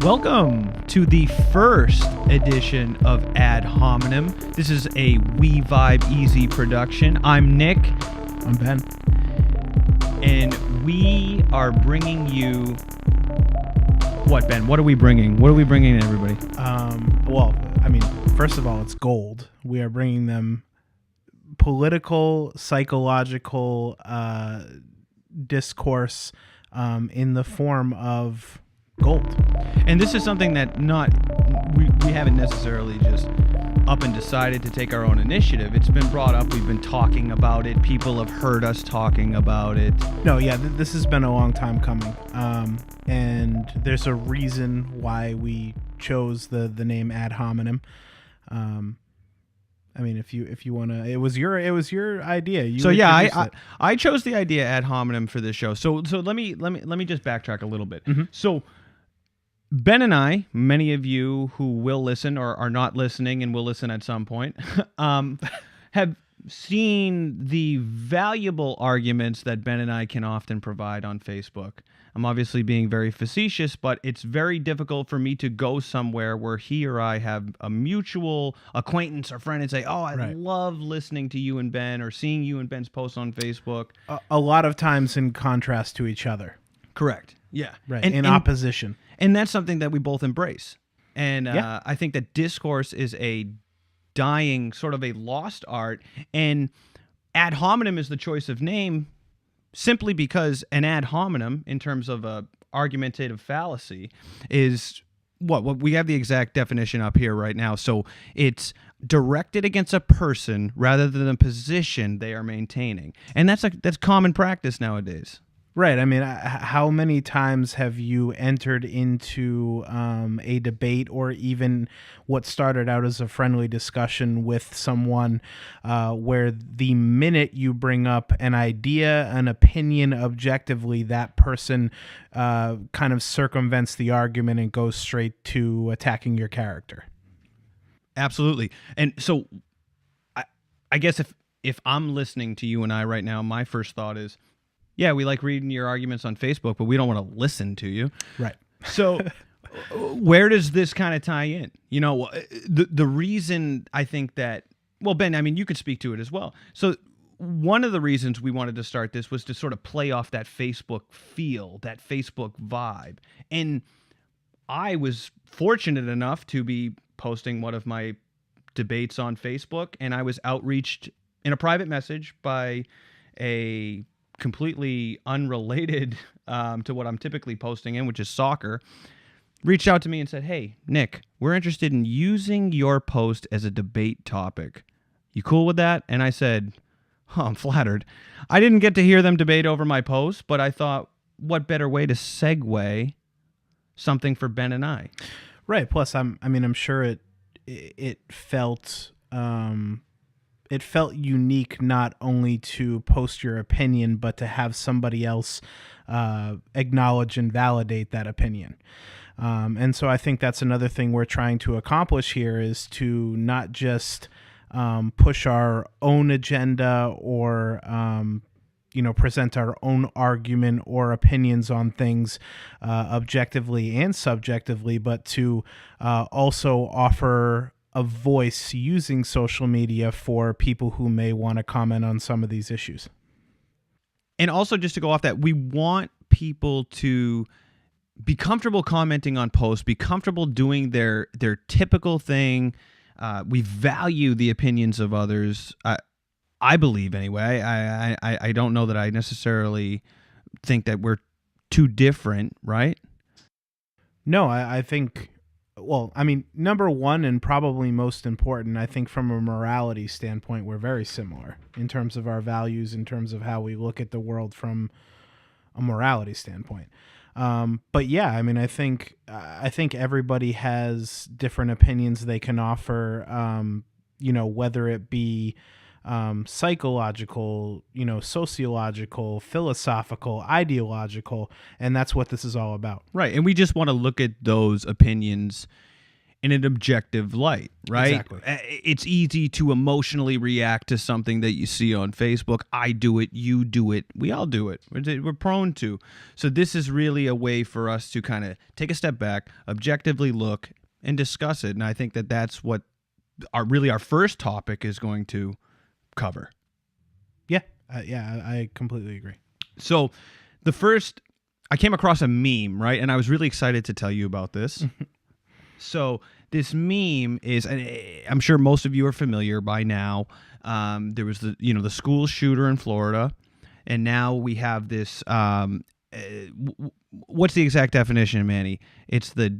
Welcome to the first edition of Ad Hominem. This is a We Vibe Easy production. I'm Nick. I'm Ben. And we are bringing you... What, Ben? What are we bringing? What are we bringing to everybody? First of all, it's gold. We are bringing them political, psychological discourse in the form of gold. And this is something that we haven't necessarily just up and decided to take our own initiative. It's been brought up. We've been talking about it. People have heard us talking about it. No, yeah, this has been a long time coming. And there's a reason why we chose the name Ad Hominem. If you want to, it was your idea. I chose the idea Ad Hominem for this show. So let me just backtrack a little bit. Mm-hmm. So Ben and I, many of you who will listen or are not listening and will listen at some point, have seen the valuable arguments that Ben and I can often provide on Facebook. I'm obviously being very facetious, but it's very difficult for me to go somewhere where he or I have a mutual acquaintance or friend and say, oh, I love listening to you and Ben or seeing you and Ben's posts on Facebook. A lot of times in contrast to each other. Correct. Yeah. Right. In opposition. And that's something that we both embrace. And I think that discourse is a dying, sort of a lost art. And ad hominem is the choice of name simply because an ad hominem, in terms of a argumentative fallacy, is what we have the exact definition up here right now. So it's directed against a person rather than a position they are maintaining. And that's common practice nowadays. Right. I mean, how many times have you entered into a debate or even what started out as a friendly discussion with someone where the minute you bring up an idea, an opinion objectively, that person kind of circumvents the argument and goes straight to attacking your character? Absolutely. And so I guess if I'm listening to you and I right now, my first thought is, yeah, we like reading your arguments on Facebook, but we don't want to listen to you. Right. So where does this kind of tie in? You know, the reason I think that, well, Ben, I mean, you could speak to it as well. So one of the reasons we wanted to start this was to sort of play off that Facebook feel, that Facebook vibe. And I was fortunate enough to be posting one of my debates on Facebook, and I was outreached in a private message by a completely unrelated to what I'm typically posting in, which is soccer, reached out to me and said, hey, Nick, we're interested in using your post as a debate topic. You cool with that? And I said, I'm flattered. I didn't get to hear them debate over my post, but I thought, what better way to segue something for Ben and I? Right. Plus, I'm sure it felt... It felt unique not only to post your opinion, but to have somebody else acknowledge and validate that opinion. And so I think that's another thing we're trying to accomplish here is to not just push our own agenda or present our own argument or opinions on things objectively and subjectively, but to also offer a voice using social media for people who may want to comment on some of these issues. And also, just to go off that, we want people to be comfortable commenting on posts, be comfortable doing their typical thing. We value the opinions of others. I believe anyway. I don't know that I necessarily think that we're too different, right? No, I think... Well, I mean, number one and probably most important, I think from a morality standpoint, we're very similar in terms of our values, in terms of how we look at the world from a morality standpoint. But yeah, I mean, I think everybody has different opinions they can offer, whether it be psychological, sociological, philosophical, ideological, and that's what this is all about. Right. And we just want to look at those opinions in an objective light, right? Exactly. It's easy to emotionally react to something that you see on Facebook. I do it, you do it, we all do it. We're prone to. So this is really a way for us to kind of take a step back, objectively look, and discuss it. And I think that that's what our first topic is going to cover. Yeah, I completely agree. So I came across a meme, right? And I was really excited to tell you about this. So this meme is, and I'm sure most of you are familiar by now. There was the school shooter in Florida, and now we have this. What's the exact definition, Manny? It's the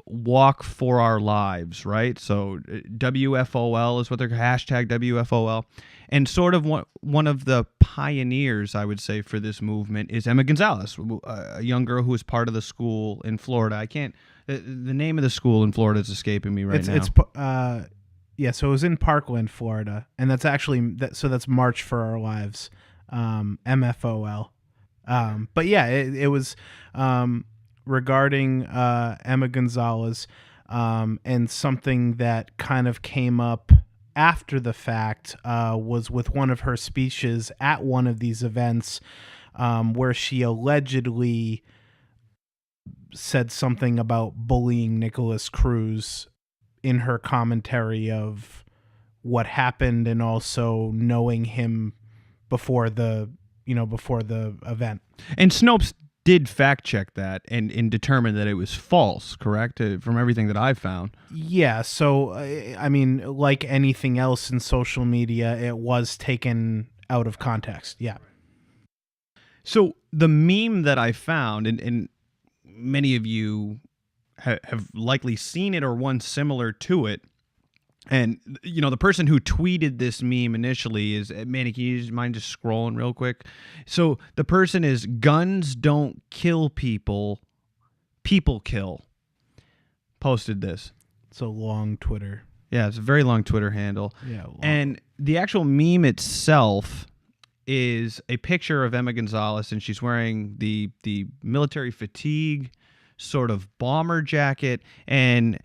walk for our lives, right? So WFOL is what they're hashtag WFOL, and sort of one of the pioneers, I would say, for this movement is Emma Gonzalez, a young girl who was part of the school in Florida. I can't. The name of the school in Florida is escaping me right now. So it was in Parkland, Florida, and that's actually that's March for Our Lives, MFOL. But yeah, it was regarding Emma Gonzalez, and something that kind of came up after the fact was with one of her speeches at one of these events, where she allegedly said something about bullying Nicholas Cruz in her commentary of what happened, and also knowing him before the event. And Snopes did fact check that and determine that it was false, correct? From everything that I've found. Yeah. So, I mean, like anything else in social media, it was taken out of context. Yeah. So the meme that I found, and many of you have likely seen it or one similar to it. And, the person who tweeted this meme initially is, Manny, can you mind just scrolling real quick? So the person is, guns don't kill people, people kill. Posted this. It's a long Twitter. Yeah, it's a very long Twitter handle. Yeah. Long. And the actual meme itself is a picture of Emma Gonzalez, and she's wearing the military fatigue sort of bomber jacket, and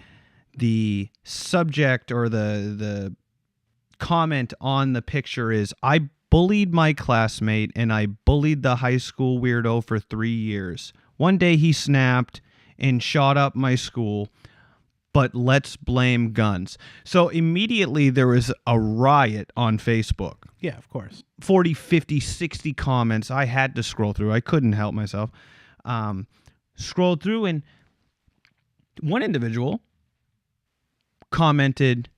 the subject or the comment on the picture is, I bullied my classmate and I bullied the high school weirdo for 3 years. One day he snapped and shot up my school, but let's blame guns. So immediately there was a riot on Facebook. Yeah, of course. 40, 50, 60 comments. I had to scroll through. I couldn't help myself. Scrolled through, and one individual commented,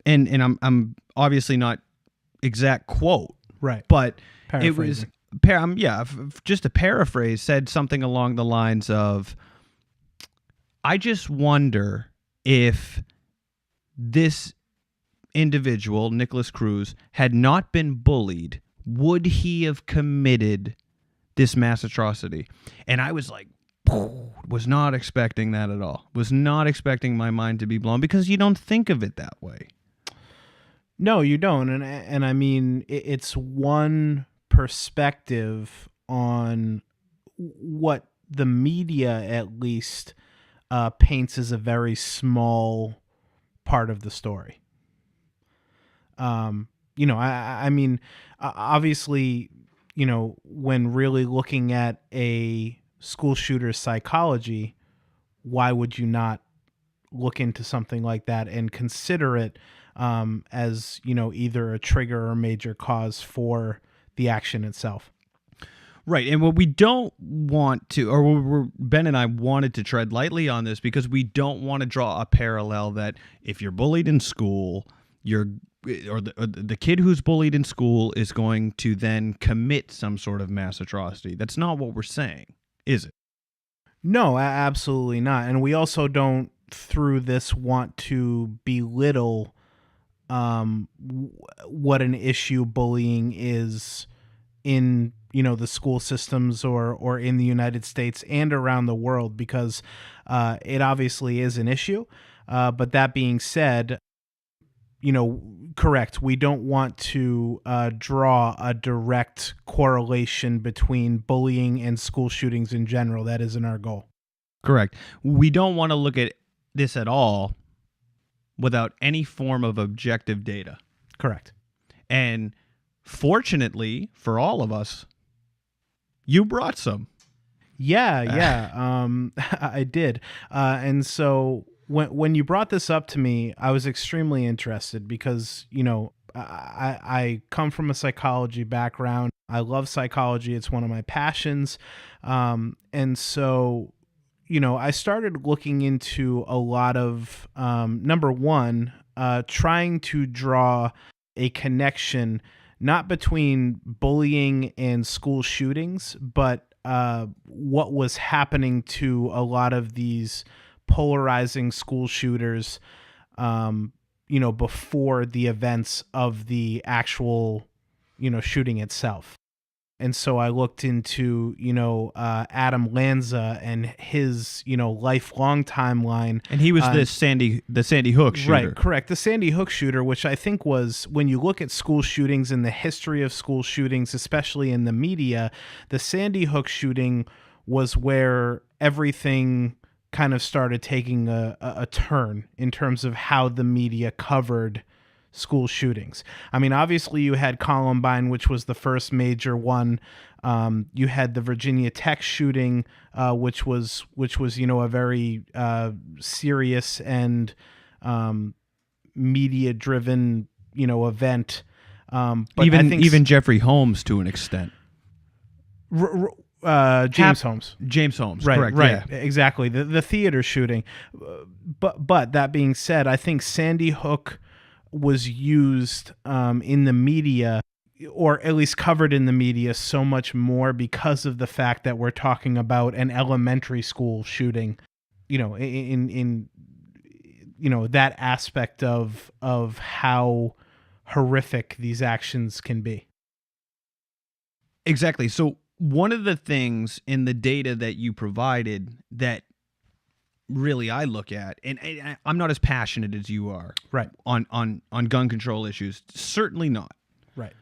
and I'm obviously not exact quote, right, but it was just a paraphrase, said something along the lines of, I just wonder if this individual, Nicholas Cruz, had not been bullied, would he have committed this mass atrocity? And I was like, was not expecting that at all. Was not expecting my mind to be blown, because you don't think of it that way. No, you don't. And I mean, it's one perspective on what the media at least paints as a very small part of the story. I mean, obviously, when really looking at a school shooter's psychology, why would you not look into something like that and consider it as, either a trigger or major cause for the action itself? Right. And what we don't want to, or Ben and I wanted to tread lightly on this, because we don't want to draw a parallel that if you're bullied in school, the kid who's bullied in school is going to then commit some sort of mass atrocity. That's not what we're saying, is it? No, absolutely not. And we also don't, through this, want to belittle what an issue bullying is in the school systems or in the United States and around the world, because it obviously is an issue. But that being said, correct, we don't want to draw a direct correlation between bullying and school shootings in general. That isn't our goal. Correct. We don't want to look at this at all without any form of objective data. Correct. And fortunately for all of us, you brought some. Yeah. I did. And so when you brought this up to me, I was extremely interested because, I come from a psychology background. I love psychology. It's one of my passions. And so, I started looking into a lot of, number one, trying to draw a connection not between bullying and school shootings, but what was happening to a lot of these polarizing school shooters, before the events of the actual, shooting itself. And so I looked into, Adam Lanza and his, lifelong timeline. And he was the Sandy Hook shooter. Right, correct. The Sandy Hook shooter, which I think was, when you look at school shootings and the history of school shootings, especially in the media, the Sandy Hook shooting was where everything kind of started taking a turn in terms of how the media covered school shootings. I mean, obviously you had Columbine, which was the first major one. You had the Virginia Tech shooting, which was a very serious and media driven event. But even Jeffrey Holmes to an extent. James Holmes. James Holmes, right, correct. Right, yeah. Exactly. The theater shooting. But that being said, I think Sandy Hook was used in the media, or at least covered in the media, so much more because of the fact that we're talking about an elementary school shooting, in that aspect of how horrific these actions can be. Exactly. So one of the things in the data that you provided that really I look at, and I'm not as passionate as you are, right, on gun control issues. Certainly not. Right.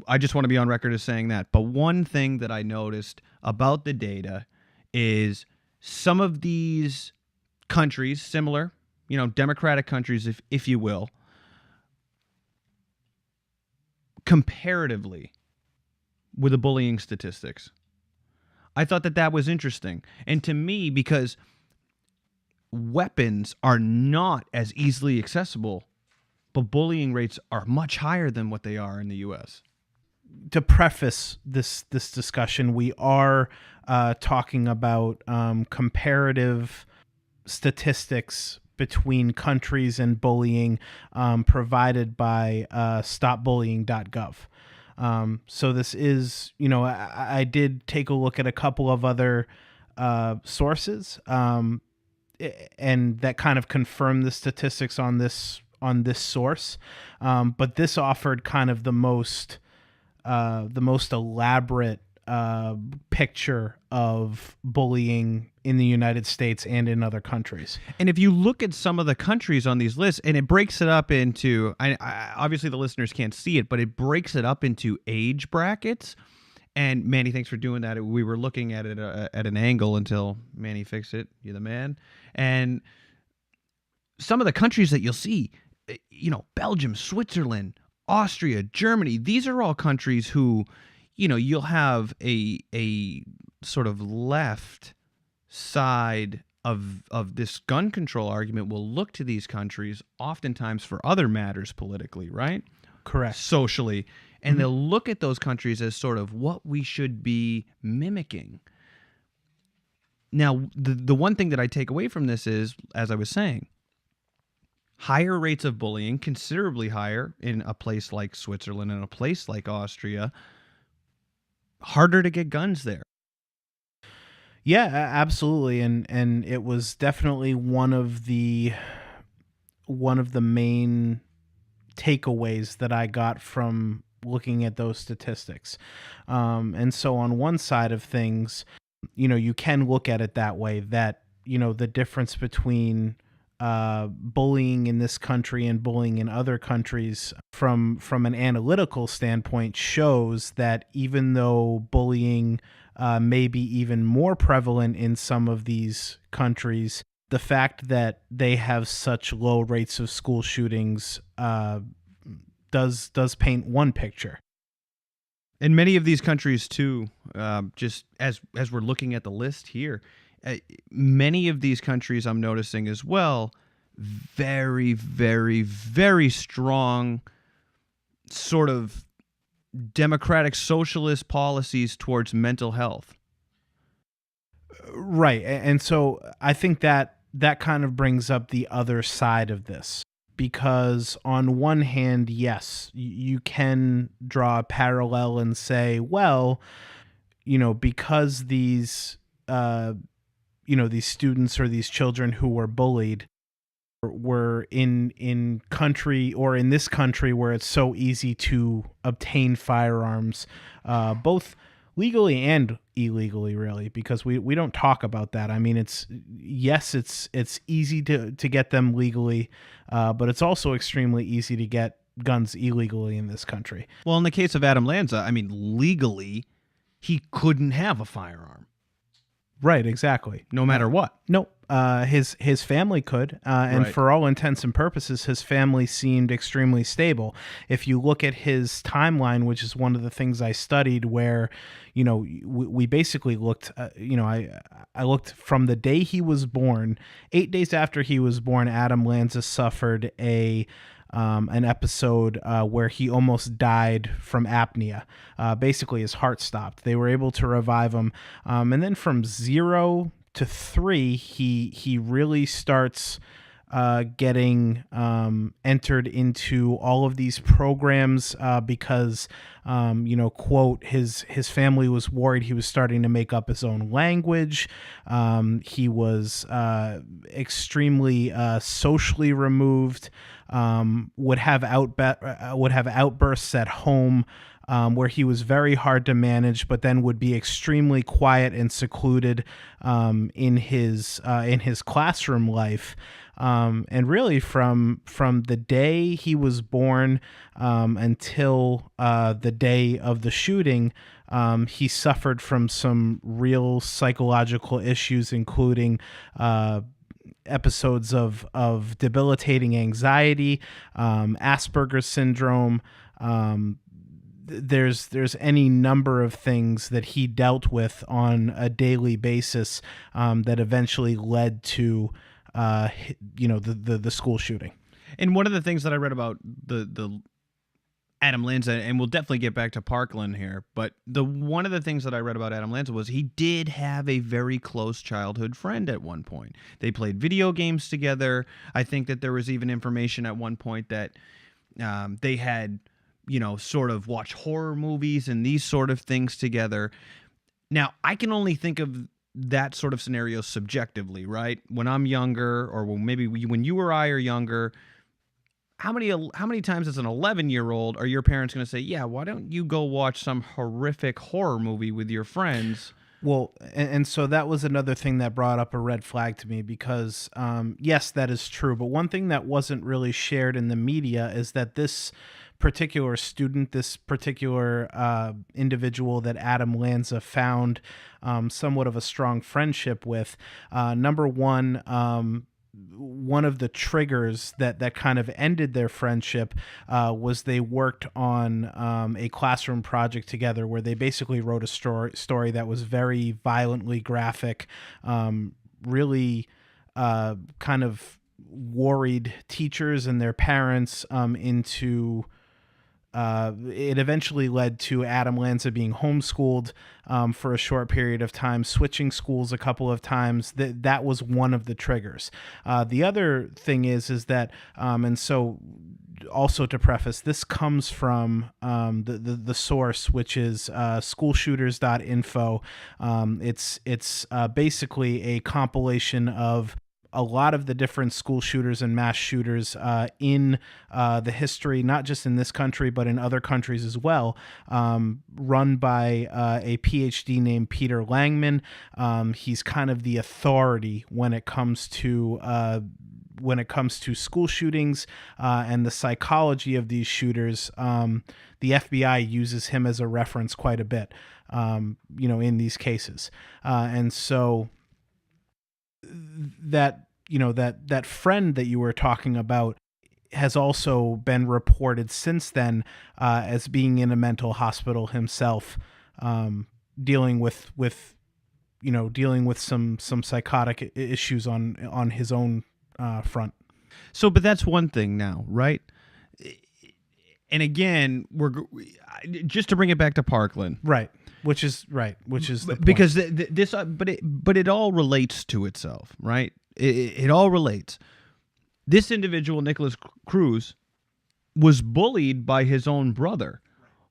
I just want to be on record as saying that. But one thing that I noticed about the data is some of these countries, similar, democratic countries, if you will, comparatively with the bullying statistics. I thought that was interesting. And to me, because weapons are not as easily accessible, but bullying rates are much higher than what they are in the U.S. To preface this discussion, we are talking about comparative statistics between countries and bullying provided by stopbullying.gov. So this is, I did take a look at a couple of other sources, and that kind of confirmed the statistics on this source. But this offered kind of the most elaborate picture of bullying in the United States and in other countries. And if you look at some of the countries on these lists, and it breaks it up into, I obviously the listeners can't see it, but it breaks it up into age brackets. And Manny, thanks for doing that. We were looking at it at an angle until Manny fixed it. You're the man. And some of the countries that you'll see, Belgium, Switzerland, Austria, Germany, these are all countries who, you'll have a sort of left side of this gun control argument will look to these countries oftentimes for other matters politically, right? Correct. Socially. And they'll look at those countries as sort of what we should be mimicking. Now, the one thing that I take away from this is, as I was saying, higher rates of bullying, considerably higher in a place like Switzerland and a place like Austria, harder to get guns there. Yeah, absolutely. And it was definitely one of the main takeaways that I got from looking at those statistics. And so on one side of things, you can look at it that way, that, the difference between bullying in this country and bullying in other countries from an analytical standpoint shows that even though bullying may be even more prevalent in some of these countries, the fact that they have such low rates of school shootings does paint one picture. In many of these countries too, just as we're looking at the list here, many of these countries I'm noticing as well, very, very, very strong sort of democratic socialist policies towards mental health. Right. And so I think that kind of brings up the other side of this, because on one hand, yes, you can draw a parallel and say, well, because these these students or these children who were bullied were in country, or in this country where it's so easy to obtain firearms, both legally and illegally, really, because we don't talk about that. I mean, it's easy to get them legally, but it's also extremely easy to get guns illegally in this country. Well, in the case of Adam Lanza, I mean, legally, he couldn't have a firearm. Right, exactly. No matter what. No, his family could, and Right. for all intents and purposes, his family seemed extremely stable. If you look at his timeline, which is one of the things I studied, where we basically looked, I looked from the day he was born. 8 days after he was born, Adam Lanza suffered an episode where he almost died from apnea. Basically, his heart stopped. They were able to revive him, and then from 0 to 3, he really starts getting entered into all of these programs because quote, his family was worried he was starting to make up his own language. He was extremely socially removed. Would have outbursts at home, where he was very hard to manage, but then would be extremely quiet and secluded in his classroom life. And really, from the day he was born until the day of the shooting, he suffered from some real psychological issues, including episodes of debilitating anxiety, Asperger's syndrome. There's any number of things that he dealt with on a daily basis that eventually led to the school shooting. And one of the things that I read about the Adam Lanza, and we'll definitely get back to Parkland here, but one of the things that I read about Adam Lanza was he did have a very close childhood friend at one point. They played video games together. I think that there was even information at one point that they had, sort of watched horror movies and these sort of things together. Now, I can only think of that sort of scenario subjectively, right? When I'm younger, or maybe when you or I are younger, how many times as an 11-year-old are your parents going to say, yeah, why don't you go watch some horrific horror movie with your friends? Well, and so that was another thing that brought up a red flag to me, because yes, that is true. But one thing that wasn't really shared in the media is that this particular student, this particular individual that Adam Lanza found somewhat of a strong friendship with, number one of the triggers that kind of ended their friendship was they worked on a classroom project together, where they basically wrote a story that was very violently graphic, really kind of worried teachers and their parents into... It eventually led to Adam Lanza being homeschooled for a short period of time, switching schools a couple of times. That was one of the triggers. The other thing is that, and so also to preface, this comes from the source, which is schoolshooters.info. It's basically a compilation of a lot of the different school shooters and mass shooters in the history, not just in this country, but in other countries as well, run by a PhD named Peter Langman. He's kind of the authority when it comes to school shootings and the psychology of these shooters. The FBI uses him as a reference quite a bit, in these cases. And so that that friend that you were talking about has also been reported since then as being in a mental hospital himself, dealing with some psychotic issues on his own front. So, but that's one thing now, right? And again, we're just to bring it back to Parkland, Right. Which is the point. because this, but it all relates to itself, right? It all relates. This individual, Nicholas Cruz, was bullied by his own brother,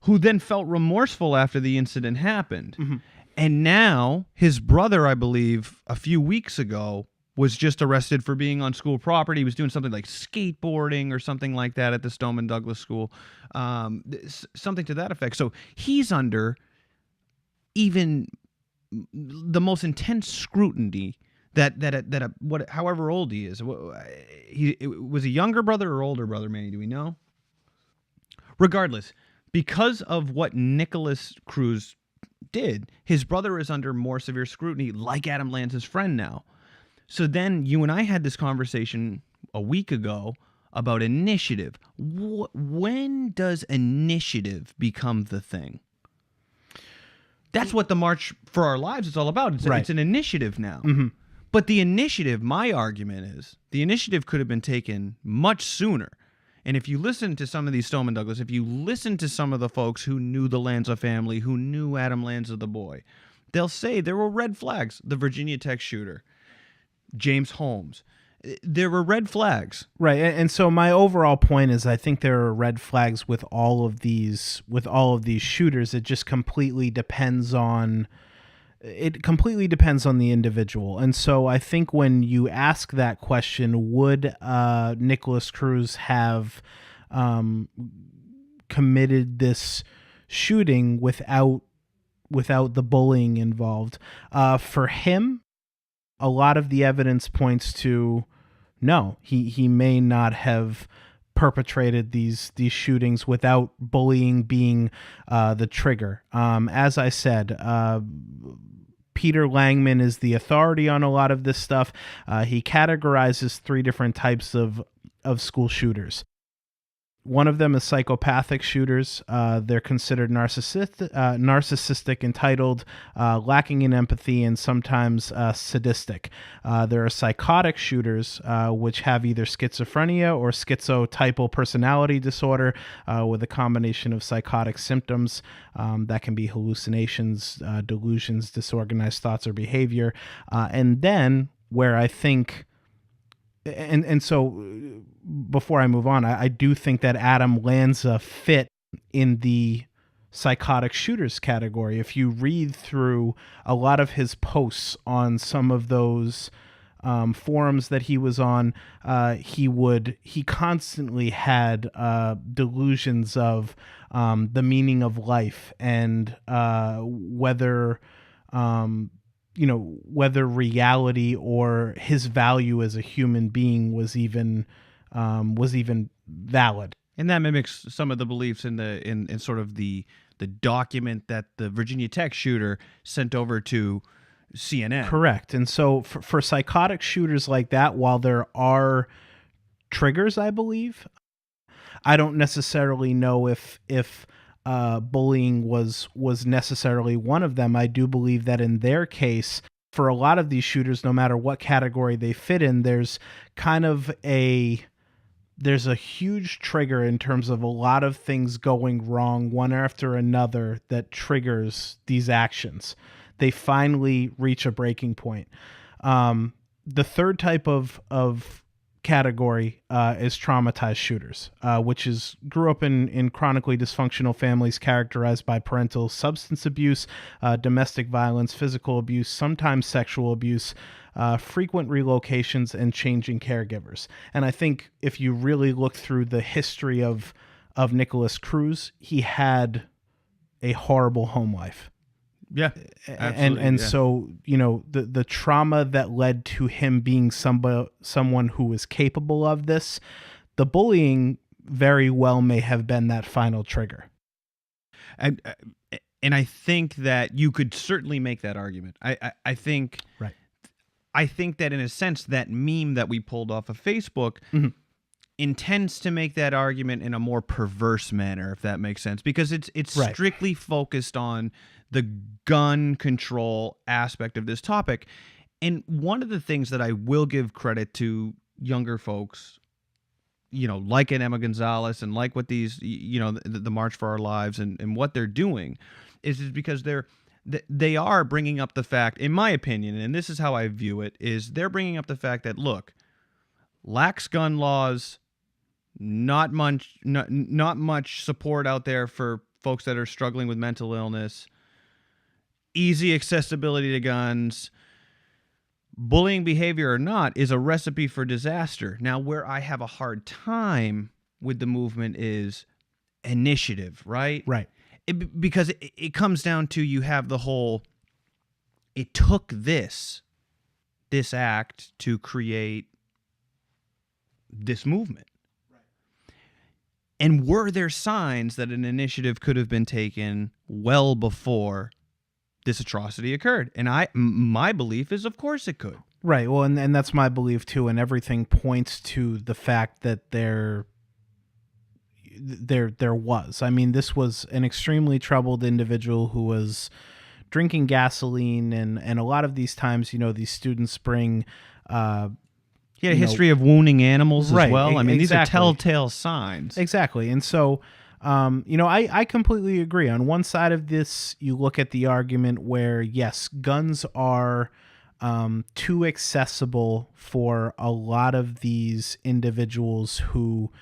who then felt remorseful after the incident happened. Mm-hmm. And now his brother, I believe, a few weeks ago, was just arrested for being on school property. He was doing something like skateboarding or something like that at the Stoneman Douglas School, something to that effect. So he's under even the most intense scrutiny however old he is. He was a younger brother or older brother, Manny? Do we know? Regardless, because of what Nicholas Cruz did, his brother is under more severe scrutiny, like Adam Lanza's friend now. So then you and I had this conversation a week ago about initiative. When does initiative become the thing? That's what the March for Our Lives is all about. It's an initiative now. Mm-hmm. But the initiative, my argument is, the initiative could have been taken much sooner. And if you listen to some of these Stoneman Douglas, if you listen to some of the folks who knew the Lanza family, who knew Adam Lanza the boy, they'll say there were red flags. The Virginia Tech shooter, James Holmes, there were red flags. Right. And so my overall point is I think there are red flags with all of these shooters. It just completely depends on the individual. And so I think when you ask that question, would Nicholas Cruz have committed this shooting without the bullying involved? For him, a lot of the evidence points to no, he may not have perpetrated these shootings without bullying being the trigger. As I said, Peter Langman is the authority on a lot of this stuff. He categorizes 3 different types of school shooters. One of them is psychopathic shooters. They're considered narcissistic, entitled, lacking in empathy, and sometimes sadistic. There are psychotic shooters, which have either schizophrenia or schizotypal personality disorder, with a combination of psychotic symptoms that can be hallucinations, delusions, disorganized thoughts or behavior. And then where I think... And so before I move on, I do think that Adam Lanza fit in the psychotic shooters category. If you read through a lot of his posts on some of those forums that he was on, he constantly had delusions of the meaning of life and whether reality or his value as a human being was even valid. And that mimics some of the beliefs in sort of the document that the Virginia Tech shooter sent over to CNN. Correct. And so for psychotic shooters like that, while there are triggers, I believe, I don't necessarily know if bullying was necessarily one of them. I do believe that in their case, for a lot of these shooters, no matter what category they fit in, there's a huge trigger in terms of a lot of things going wrong one after another that triggers these actions. They finally reach a breaking point. The third type of category is traumatized shooters, which grew up in chronically dysfunctional families characterized by parental substance abuse, domestic violence, physical abuse, sometimes sexual abuse, frequent relocations, and changing caregivers. And I think if you really look through the history of Nicholas Cruz, he had a horrible home life. Yeah, absolutely. And so, the trauma that led to him being someone who was capable of this, the bullying very well may have been that final trigger. And I think that you could certainly make that argument. I think right. I think that in a sense, that meme that we pulled off of Facebook intends to make that argument in a more perverse manner, if that makes sense, because it's Right. strictly focused on the gun control aspect of this topic. And one of the things that I will give credit to younger folks, like an Emma Gonzalez and like what these, the March for Our Lives and what they're doing is because they are bringing up the fact, in my opinion, and this is how I view it, is they're bringing up the fact that, look, lax gun laws, not much support out there for folks that are struggling with mental illness, easy accessibility to guns, bullying behavior or not is a recipe for disaster. Now, where I have a hard time with the movement is initiative, right? Right. Because it comes down to, you have the whole, it took this act to create this movement. And were there signs that an initiative could have been taken well before this atrocity occurred? And my belief is, of course it could. Right. Well, and that's my belief too. And everything points to the fact that there was. I mean, this was an extremely troubled individual who was drinking gasoline, and a lot of these times, these students bring. He had a history of wounding animals as well. I mean, these are exactly. telltale signs. Exactly. And so, I completely agree. On one side of this, you look at the argument where, yes, guns are too accessible for a lot of these individuals who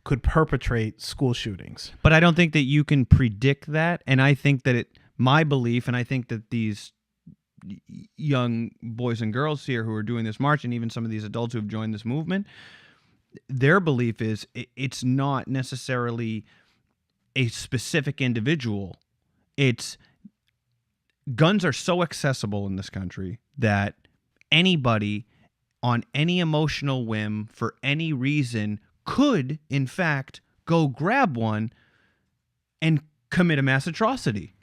could perpetrate school shootings. But I don't think that you can predict that. And I think that my belief, and I think that these young boys and girls here who are doing this march, and even some of these adults who have joined this movement, their belief is it's not necessarily a specific individual. It's guns are so accessible in this country that anybody on any emotional whim for any reason could, in fact, go grab one and commit a mass atrocity.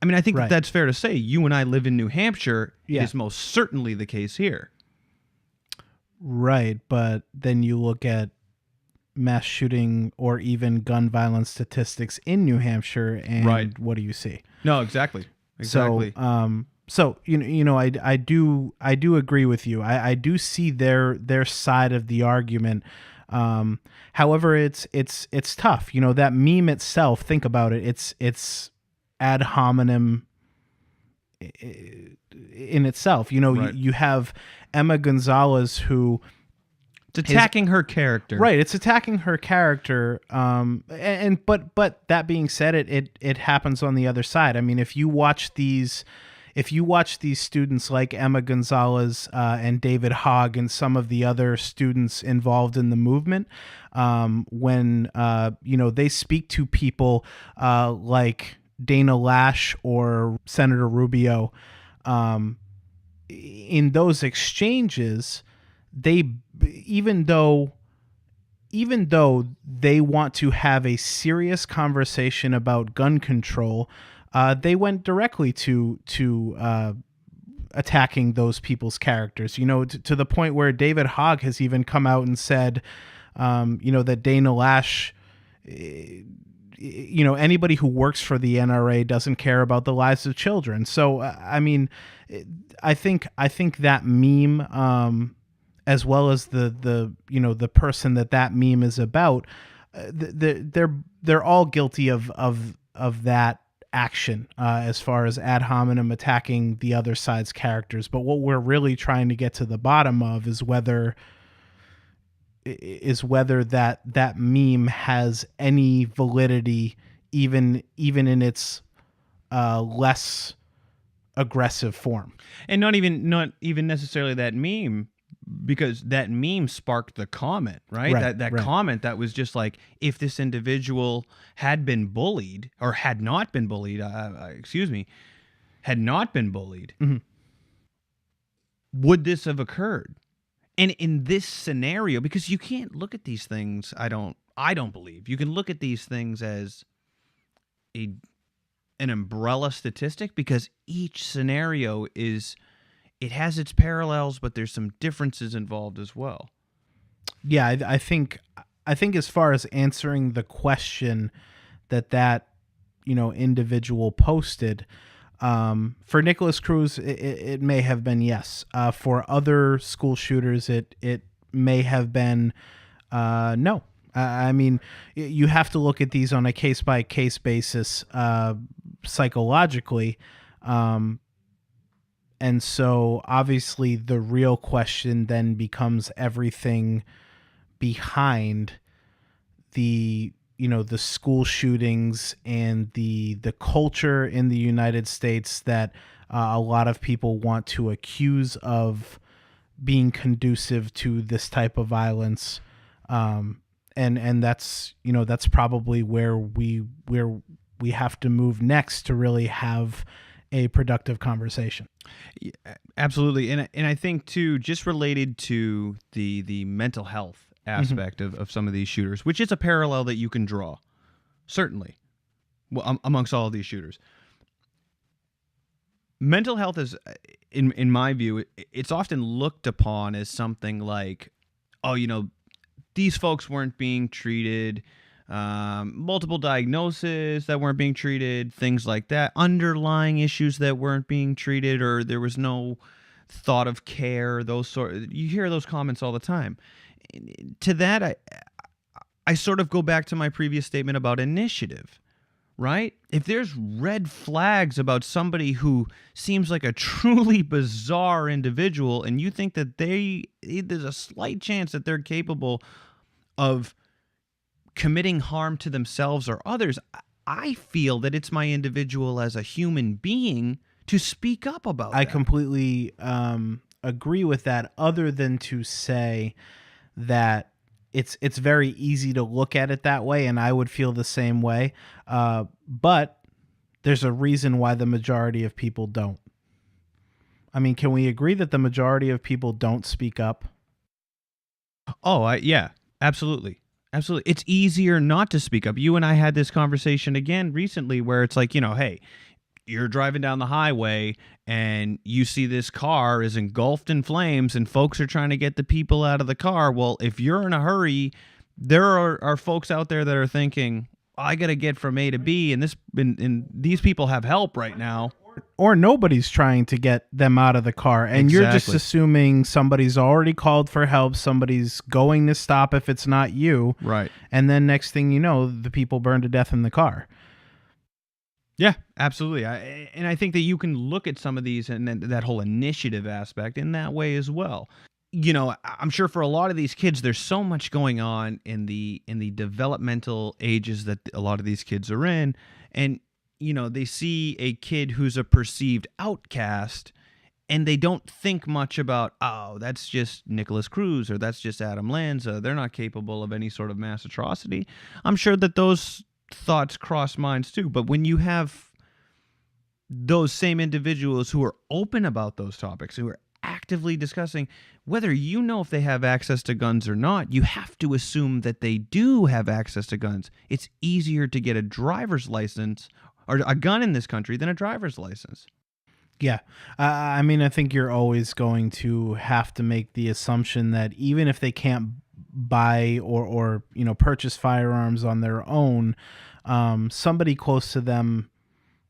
I mean, I think that's fair to say. You and I live in New Hampshire. Yeah. It is most certainly the case here. Right, but then you look at mass shooting or even gun violence statistics in New Hampshire, and what do you see? No, exactly. So, I do agree with you. I do see their side of the argument. However, it's tough. That meme itself. Think about it. It's ad hominem in itself. You have Emma Gonzalez who it's attacking her character. Right, it's attacking her character. But that being said, it happens on the other side. I mean, if you watch these students like Emma Gonzalez and David Hogg and some of the other students involved in the movement, when they speak to people like Dana Lash or Senator Rubio, in those exchanges, even though they want to have a serious conversation about gun control, they went directly to attacking those people's characters. To the point where David Hogg has even come out and said, that Dana Lash, anybody who works for the NRA doesn't care about the lives of children. So, I mean, I think that meme, as well as the person that meme is about, they're all guilty of that action, as far as ad hominem attacking the other side's characters. But what we're really trying to get to the bottom of is whether that meme has any validity, even in its less aggressive form. And not even necessarily that meme, because that meme sparked the comment, right? That comment that was just like, if this individual had been bullied or had not been bullied, mm-hmm. would this have occurred? And in this scenario, because you can't look at these things, I don't believe you can look at these things as an umbrella statistic, because each scenario is it has its parallels, but there's some differences involved as well. Yeah, I think as far as answering the question that individual posted, for Nicholas Cruz, it may have been yes. For other school shooters, it may have been no. I mean, you have to look at these on a case by case basis, psychologically. And so obviously the real question then becomes everything behind the school shootings and the culture in the United States that a lot of people want to accuse of being conducive to this type of violence. And that's probably where we have to move next to really have a productive conversation. Yeah, absolutely, and I think too, just related to the mental health aspect of some of these shooters, which is a parallel that you can draw, certainly, well, amongst all of these shooters. Mental health is, in my view, it's often looked upon as something like, oh, these folks weren't being treated, multiple diagnoses that weren't being treated, things like that, underlying issues that weren't being treated, or there was no thought of care. You hear those comments all the time. To that, I sort of go back to my previous statement about initiative, right? If there's red flags about somebody who seems like a truly bizarre individual, and you think that there's a slight chance that they're capable of committing harm to themselves or others, I feel that it's my individual as a human being to speak up about I that. completely agree with that, other than to say that it's very easy to look at it that way, and I would feel the same way. But there's a reason why the majority of people don't. I mean, can we agree that the majority of people don't speak up? Oh, yeah, absolutely. Absolutely. It's easier not to speak up. You and I had this conversation again recently where it's like, hey, you're driving down the highway and you see this car is engulfed in flames and folks are trying to get the people out of the car. Well, if you're in a hurry, there are folks out there that are thinking, I got to get from A to B, and these people have help right now. Or nobody's trying to get them out of the car, and you're just Exactly. assuming somebody's already called for help, somebody's going to stop if it's not you. Right. And then next thing you know, the people burn to death in the car. Yeah, absolutely. And I think that you can look at some of these and that whole initiative aspect in that way as well. I'm sure for a lot of these kids, there's so much going on in the developmental ages that a lot of these kids are in. And, they see a kid who's a perceived outcast and they don't think much about, oh, that's just Nicholas Cruz or that's just Adam Lanza. They're not capable of any sort of mass atrocity. I'm sure that those thoughts cross minds too. But when you have those same individuals who are open about those topics, who are actively discussing whether if they have access to guns or not, you have to assume that they do have access to guns. It's easier to get a driver's license or a gun in this country than a driver's license. Yeah. I mean, I think you're always going to have to make the assumption that even if they can't buy or purchase firearms on their own, somebody close to them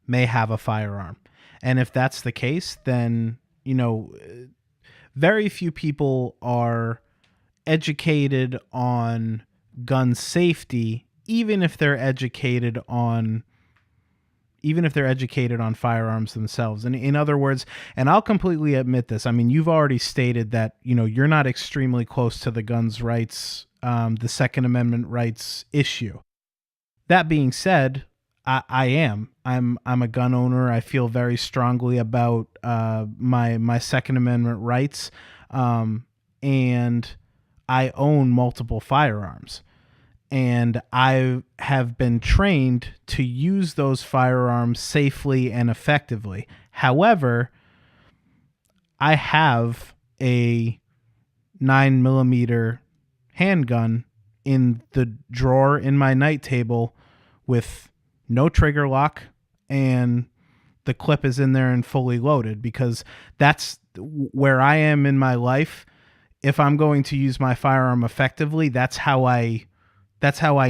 may have a firearm. And if that's the case, then, very few people are educated on gun safety, even if they're educated on firearms themselves. And in other words, and I'll completely admit this, I mean, you've already stated that, you're not extremely close to the guns rights, the Second Amendment rights issue. That being said, I am. I'm a gun owner. I feel very strongly about my Second Amendment rights, and I own multiple firearms. And I have been trained to use those firearms safely and effectively. However, I have a 9mm handgun in the drawer in my night table with no trigger lock, and the clip is in there and fully loaded, because that's where I am in my life. If I'm going to use my firearm effectively, that's how I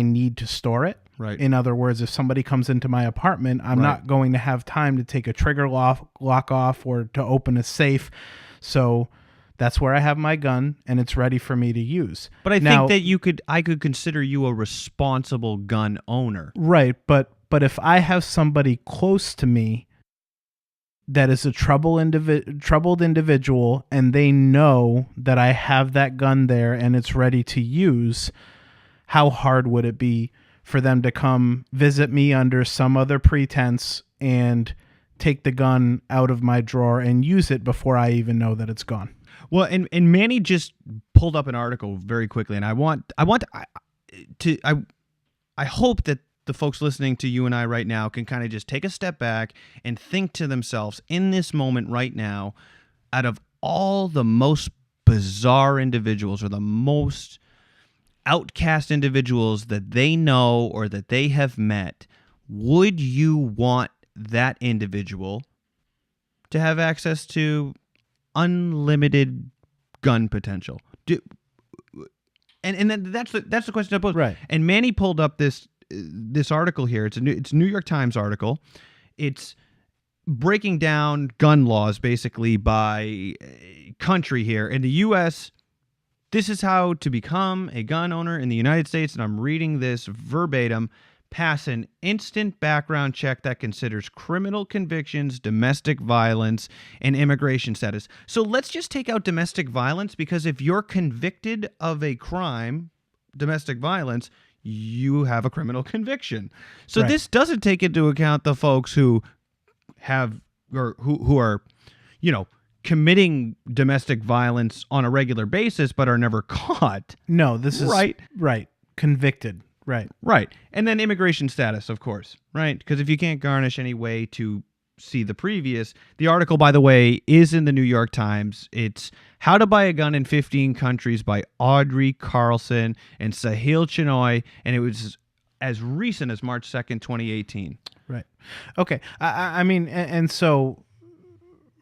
need to store it. Right. In other words, if somebody comes into my apartment, I'm not going to have time to take a trigger lock off or to open a safe. So that's where I have my gun, and it's ready for me to use. But I think that I could consider you a responsible gun owner. Right, but if I have somebody close to me that is a troubled individual, and they know that I have that gun there and it's ready to use, how hard would it be for them to come visit me under some other pretense and take the gun out of my drawer and use it before I even know that it's gone? Well, and Manny just pulled up an article very quickly, and I hope that the folks listening to you and I right now can kind of just take a step back and think to themselves in this moment right now, out of all the most bizarre individuals or the most outcast individuals that they know or that they have met, would you want that individual to have access to unlimited gun potential? And then that's the question I pose. Right. And Manny pulled up this article here. It's a New York Times article. It's breaking down gun laws basically by country here. In the U.S., this is how to become a gun owner in the United States, and I'm reading this verbatim. Pass an instant background check that considers criminal convictions, domestic violence, and immigration status. So let's just take out domestic violence, because if you're convicted of a crime, domestic violence, you have a criminal conviction. So this doesn't take into account the folks who have or who are, committing domestic violence on a regular basis but are never caught. No, this is right. Convicted. Right. And then immigration status, of course, right? Because if you can't garnish any way to see the previous, the article, by the way, is in the New York Times. It's How to Buy a Gun in 15 Countries by Audrey Carlson and Sahil Chinoy, and it was as recent as March 2nd, 2018. Right. Okay. I mean, and so...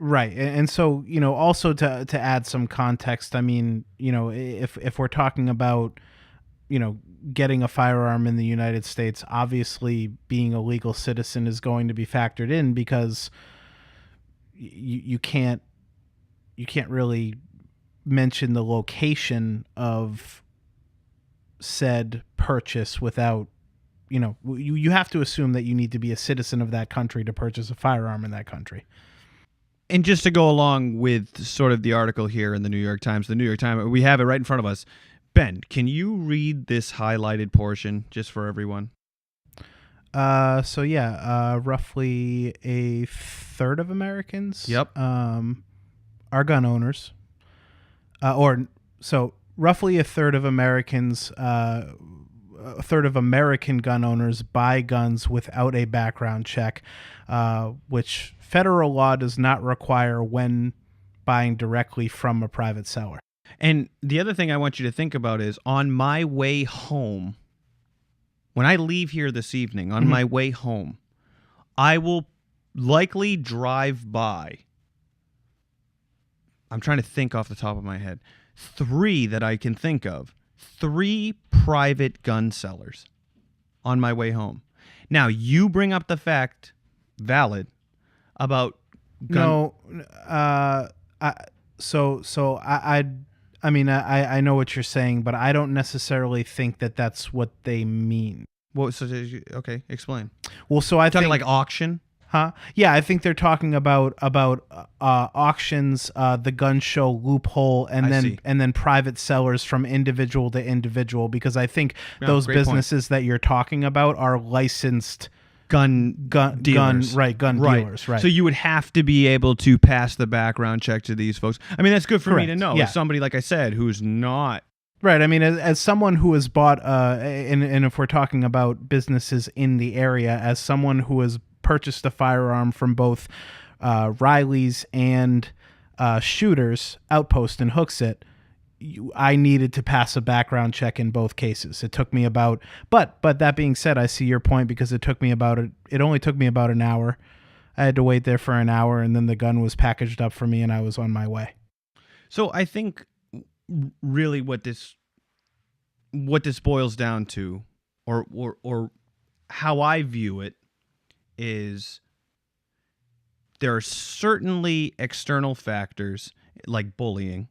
Right. And so, also to add some context, I mean, if we're talking about, getting a firearm in the United States, obviously being a legal citizen is going to be factored in, because you can't really mention the location of said purchase without, you have to assume that you need to be a citizen of that country to purchase a firearm in that country. And just to go along with sort of the article here in the New York Times, we have it right in front of us. Ben, can you read this highlighted portion just for everyone? Roughly a third of Americans are gun owners. Roughly a third of Americans, a third of American gun owners buy guns without a background check, which federal law does not require when buying directly from a private seller. And the other thing I want you to think about is, on my way home, when I leave here this evening, on my way home, I will likely drive by, I'm trying to think off the top of my head, 3 that I can think of, 3 private gun sellers on my way home. Now, you bring up the fact, valid, about gun. I know what you're saying, but I don't necessarily think that that's what they mean. Well, okay, explain. Well, so I talking like auction. Huh? Yeah, I think they're talking about auctions, the gun show loophole, and then private sellers from individual to individual, because I think those businesses that you're talking about are licensed gun dealers. Dealers, right. So you would have to be able to pass the background check to these folks. I mean, that's good for me to know. Yeah. As somebody, like I said, who's not. Right. I mean, as someone who has bought, and if we're talking about businesses in the area, as someone who has purchased a firearm from both Riley's and Shooters Outpost and Hooksett, I needed to pass a background check in both cases. It took me about, but that being said, I see your point, because it only took me about an hour I had to wait there for an hour, and then the gun was packaged up for me, and I was on my way. So I think really what this boils down to, or how I view it, is there are certainly external factors like bullying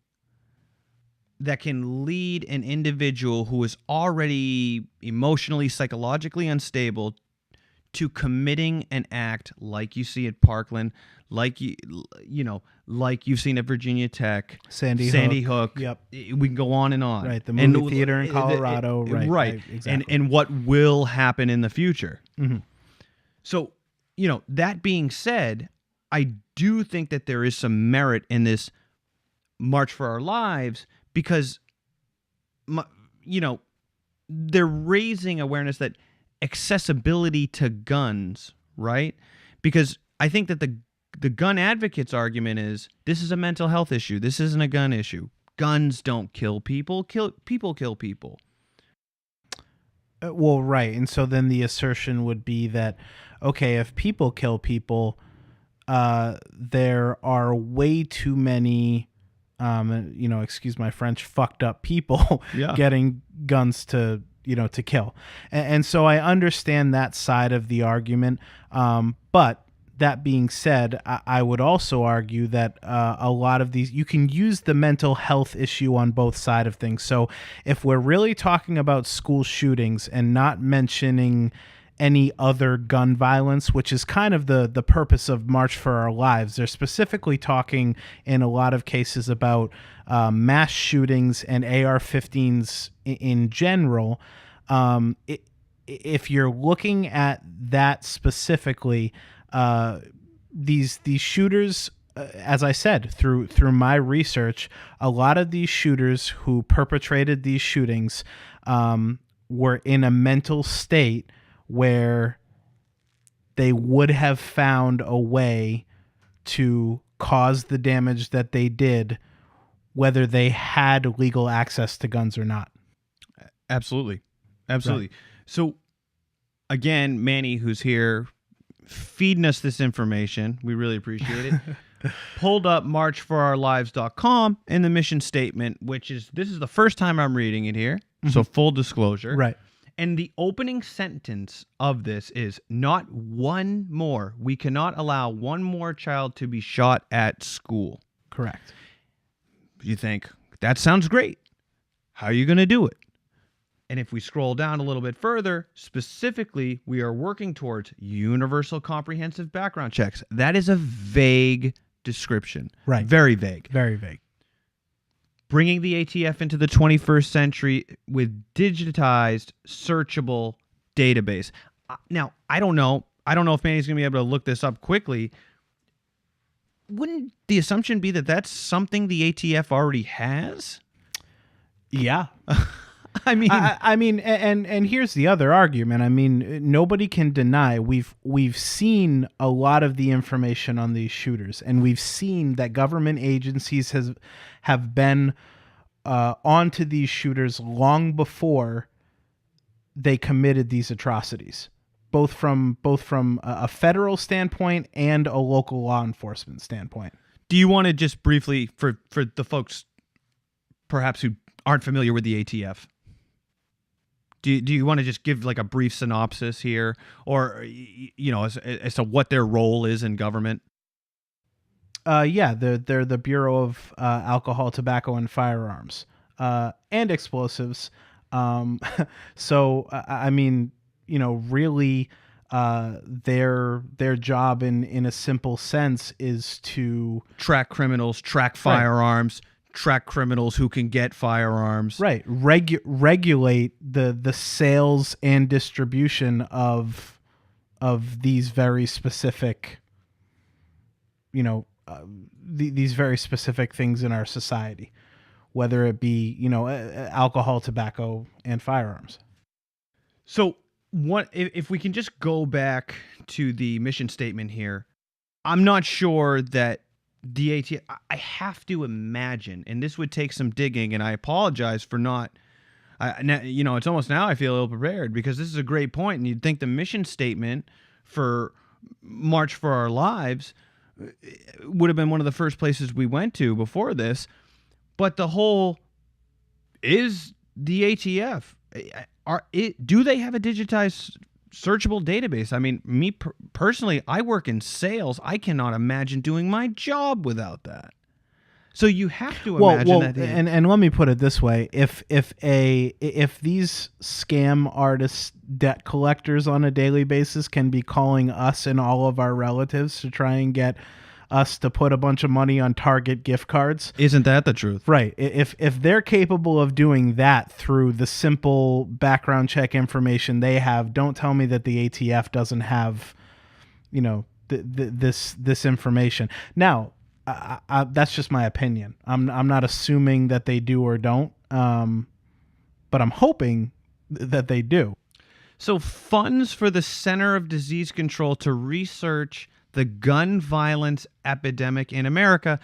that can lead an individual who is already emotionally, psychologically unstable to committing an act like you see at Parkland, like like you've seen at Virginia Tech, Sandy Hook. Yep. We can go on and on. Right, the movie theater in Colorado. Right. Exactly. And what will happen in the future. Mm-hmm. So, that being said, I do think that there is some merit in this March for Our Lives because, they're raising awareness that accessibility to guns, right? Because I think that the gun advocates' argument is this is a mental health issue. This isn't a gun issue. Guns don't kill people. People kill people. Well, right. And so then the assertion would be that, okay, if people kill people, there are way too many, excuse my French, fucked up people getting guns to kill. And so I understand that side of the argument. But that being said, I would also argue that a lot of these, you can use the mental health issue on both sides of things. So if we're really talking about school shootings and not mentioning any other gun violence, which is kind of the purpose of March for Our Lives, they're specifically talking in a lot of cases about mass shootings and AR-15s in general. If you're looking at that specifically, these shooters, as I said, through my research, a lot of these shooters who perpetrated these shootings were in a mental state where they would have found a way to cause the damage that they did, whether they had legal access to guns or not. Absolutely. Right. So, again, Manny, who's here, feeding us this information. We really appreciate it. Pulled up marchforourlives.com in the mission statement, this is the first time I'm reading it here. Mm-hmm. So full disclosure. Right. And the opening sentence of this is not one more. We cannot allow one more child to be shot at school. Correct. You think, that sounds great. How are you going to do it? And if we scroll down a little bit further, specifically, we are working towards universal comprehensive background checks. That is a vague description. Right. Very vague. Very vague. Bringing the ATF into the 21st century with digitized, searchable database. Now, I don't know if Manny's going to be able to look this up quickly. Wouldn't the assumption be that that's something the ATF already has? Yeah. I mean, and here's the other argument. I mean, nobody can deny we've seen a lot of the information on these shooters, and we've seen that government agencies have been onto these shooters long before they committed these atrocities, both from a federal standpoint and a local law enforcement standpoint. Do you want to just briefly, for the folks perhaps who aren't familiar with the ATF, do you want to just give like a brief synopsis here, or as to what their role is in government? Yeah, they're the Bureau of Alcohol, Tobacco, and Firearms, and Explosives. So I mean, really, their job in a simple sense is to track criminals, track firearms. Right. Track criminals who can get firearms. Right. Regulate the sales and distribution of these very specific, these very specific things in our society, whether it be, alcohol, tobacco, and firearms. So what if we can just go back to the mission statement here? I'm not sure that the ATF, I have to imagine, and this would take some digging, and I apologize for not, it's almost now I feel ill prepared because this is a great point, and you'd think the mission statement for March for Our Lives would have been one of the first places we went to before this. But the whole, is the ATF, do they have a digitized searchable database? I mean, me personally, I work in sales. I cannot imagine doing my job without that. So you have to imagine that. And let me put it this way: if these scam artists, debt collectors on a daily basis can be calling us and all of our relatives to try and get us to put a bunch of money on Target gift cards, isn't that the truth? Right. If they're capable of doing that through the simple background check information they have, don't tell me that the ATF doesn't have, this information. Now, that's just my opinion. I'm not assuming that they do or don't, but I'm hoping that they do. So funds for the Center of Disease Control to research the gun violence epidemic in America.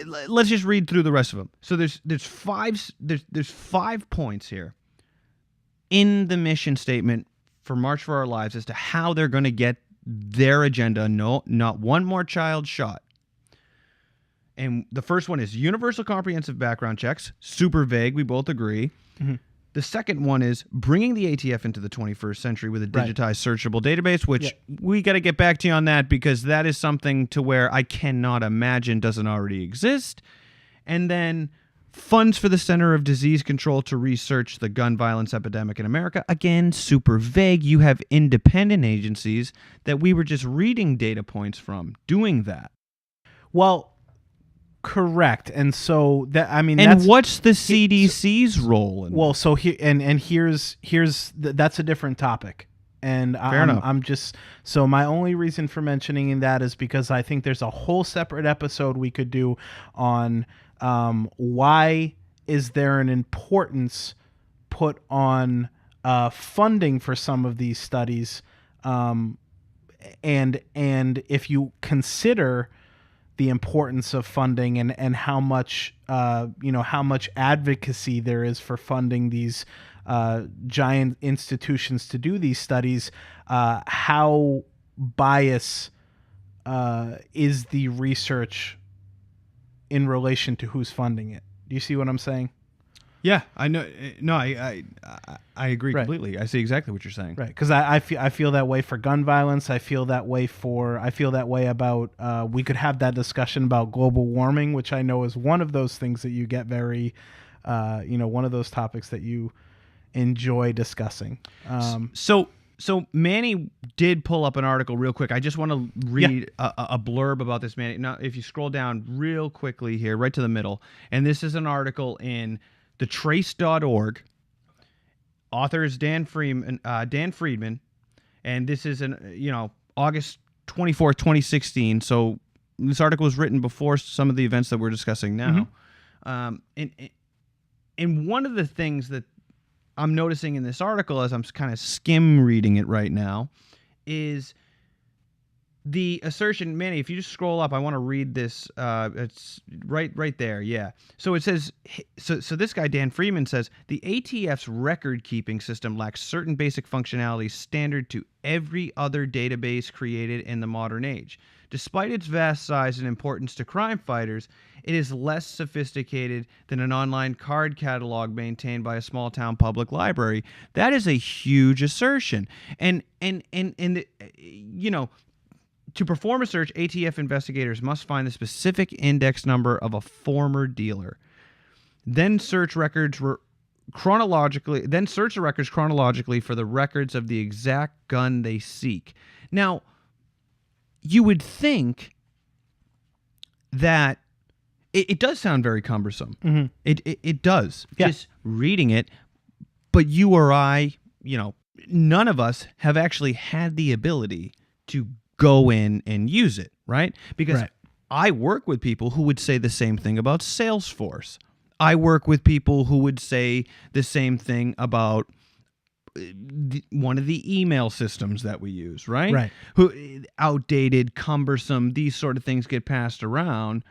Let's just read through the rest of them. So there's 5 points here in the mission statement for March for Our Lives as to how they're going to get their agenda. No, not one more child shot. And the first one is universal comprehensive background checks. Super vague. We both agree. Mm-hmm. The second one is bringing the ATF into the 21st century with a digitized searchable database, which we got to get back to you on that, because that is something to where I cannot imagine doesn't already exist. And then funds for the Center of Disease Control to research the gun violence epidemic in America. Again, super vague. You have independent agencies that we were just reading data points from doing that. Well, correct. And so that, I mean, and what's the CDC's role in well, so here and here's that's a different topic. And I'm just, so my only reason for mentioning that is because I think there's a whole separate episode we could do on why is there an importance put on funding for some of these studies, and if you consider the importance of funding and how much how much advocacy there is for funding these giant institutions to do these studies, how biased is the research in relation to who's funding it? Do you see what I'm saying? Yeah, I know. No, I agree completely. I see exactly what you're saying. Right, because I feel that way for gun violence. I feel that way about we could have that discussion about global warming, which I know is one of those things that you get very, one of those topics that you enjoy discussing. So Manny did pull up an article real quick. I just want to read a blurb about this, Manny. Now, if you scroll down real quickly here, right to the middle, and this is an article in thetrace.org. Author is Dan Friedman, and this is August 24th, 2016. So this article was written before some of the events that we're discussing now. Mm-hmm. And one of the things that I'm noticing in this article as I'm kind of skim reading it right now is the assertion. Manny, if you just scroll up, I want to read this. It's right there. Yeah. So it says, so this guy, Dan Friedman, says the ATF's record-keeping system lacks certain basic functionalities standard to every other database created in the modern age. Despite its vast size and importance to crime fighters, it is less sophisticated than an online card catalog maintained by a small-town public library. That is a huge assertion. And to perform a search, ATF investigators must find the specific index number of a former dealer. Then search the records chronologically for the records of the exact gun they seek. Now, you would think that it does sound very cumbersome. Mm-hmm. It does. Yeah. Just reading it, but you or I, none of us have actually had the ability to go in and use it, right? Because I work with people who would say the same thing about Salesforce. I work with people who would say the same thing about one of the email systems that we use, right? Right. Who outdated, cumbersome, these sort of things get passed around.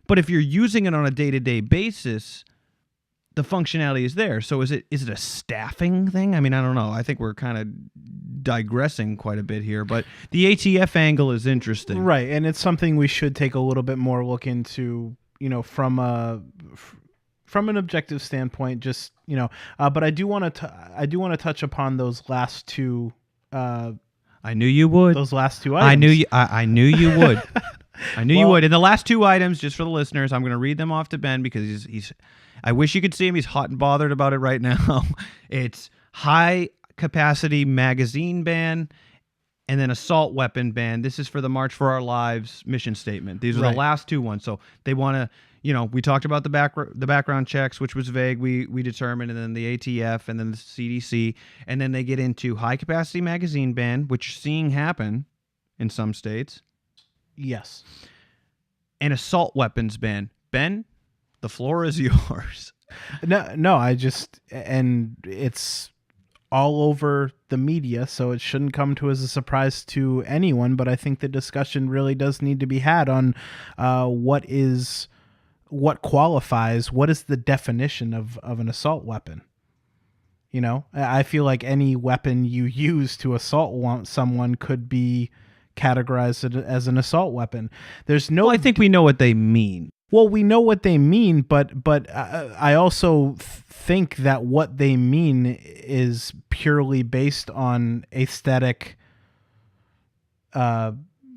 But if you're using it on a day-to-day basis, the functionality is there. So is it a staffing thing? I mean, I don't know. I think we're kind of digressing quite a bit here, but the ATF angle is interesting. Right, and it's something we should take a little bit more look into, from an objective standpoint, just, but I do want to touch upon those last two I knew you would. Those last two items. I knew you would. I knew you would. And the last two items, just for the listeners, I'm going to read them off to Ben because he's I wish you could see him. He's hot and bothered about it right now. It's high capacity magazine ban and then assault weapon ban. This is for the March for Our Lives mission statement. These are the last two ones. So they want to, we talked about the background checks, which was vague. We determined, and then the ATF, and then the CDC, and then they get into high capacity magazine ban, which you're seeing happen in some states. Yes. And assault weapons ban. Ben, the floor is yours. No, and it's all over the media, so it shouldn't come to as a surprise to anyone, but I think the discussion really does need to be had on what qualifies, what is the definition of an assault weapon? I feel like any weapon you use to assault someone could be categorized as an assault weapon. There's no. Well, I think we know what they mean. Well, we know what they mean, but I also think that what they mean is purely based on aesthetic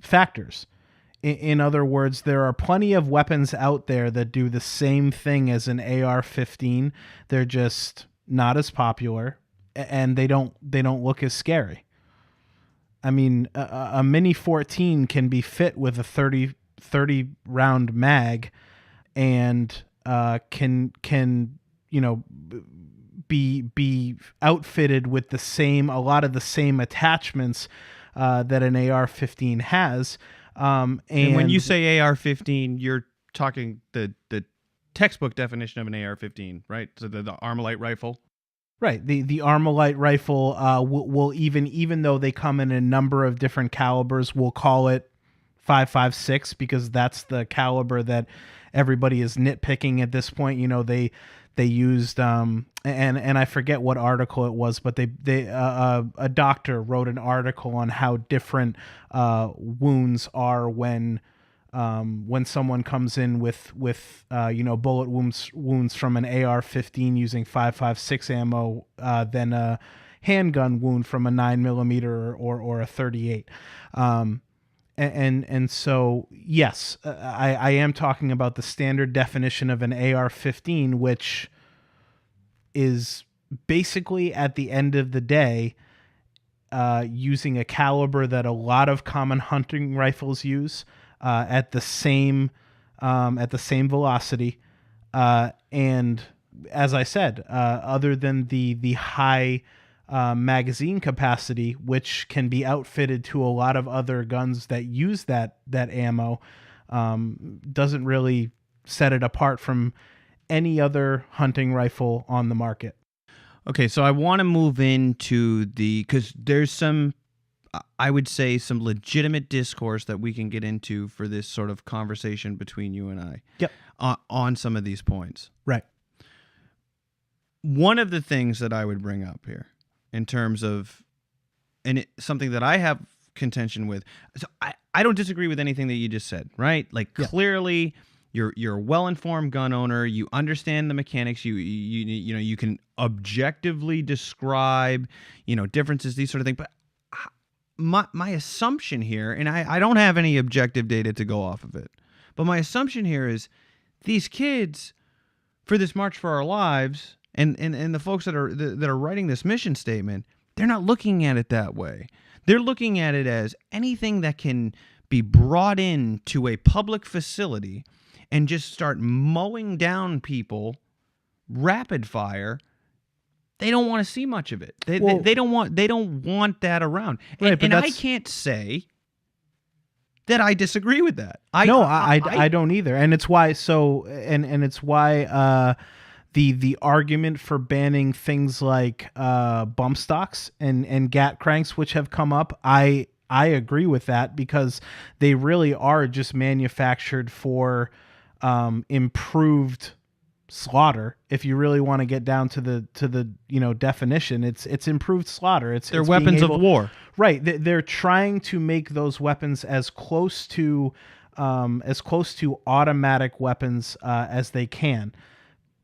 factors. In other words, there are plenty of weapons out there that do the same thing as an AR-15. They're just not as popular, and they don't look as scary. I mean, a Mini 14 can be fit with a 30 round mag, and can be outfitted with a lot of the same attachments that an AR-15 has. And when you say AR-15, you're talking the textbook definition of an AR-15, right? So the Armalite rifle. Right. The Armalite rifle will even though they come in a number of different calibers, we'll call it 5.56 because that's the caliber that everybody is nitpicking at this point. They used and I forget what article it was, but a doctor wrote an article on how different wounds are when someone comes in with bullet wounds from an AR-15 using 5.56 ammo than a handgun wound from a 9mm or a 38. And so, yes, I am talking about the standard definition of an AR-15, which is basically at the end of the day using a caliber that a lot of common hunting rifles use at the same velocity, and as I said, other than the high magazine capacity, which can be outfitted to a lot of other guns that use that ammo, doesn't really set it apart from any other hunting rifle on the market. Okay, so I want to move into because there's some, I would say, some legitimate discourse that we can get into for this sort of conversation between you and I. Yep. On some of these points. Right. One of the things that I would bring up here in terms of, something that I have contention with, so I don't disagree with anything that you just said, right? Like, clearly you're a well-informed gun owner, you understand the mechanics, you can objectively describe, differences, these sort of things. But my assumption here, and I don't have any objective data to go off of it, but my assumption here is these kids, for this March for Our Lives, and the folks that are writing this mission statement, they're not looking at it that way. They're looking at it as anything that can be brought in to a public facility and just start mowing down people rapid fire. They don't want to see much of it. They don't want that around. Right, and I can't say that I disagree with that. I don't either. And it's why it's why the argument for banning things like bump stocks and gat cranks, which have come up, I agree with that, because they really are just manufactured for improved slaughter. If you really want to get down to the definition, it's improved slaughter. They're it's weapons of war. Right. They're trying to make those weapons as close to automatic weapons as they can.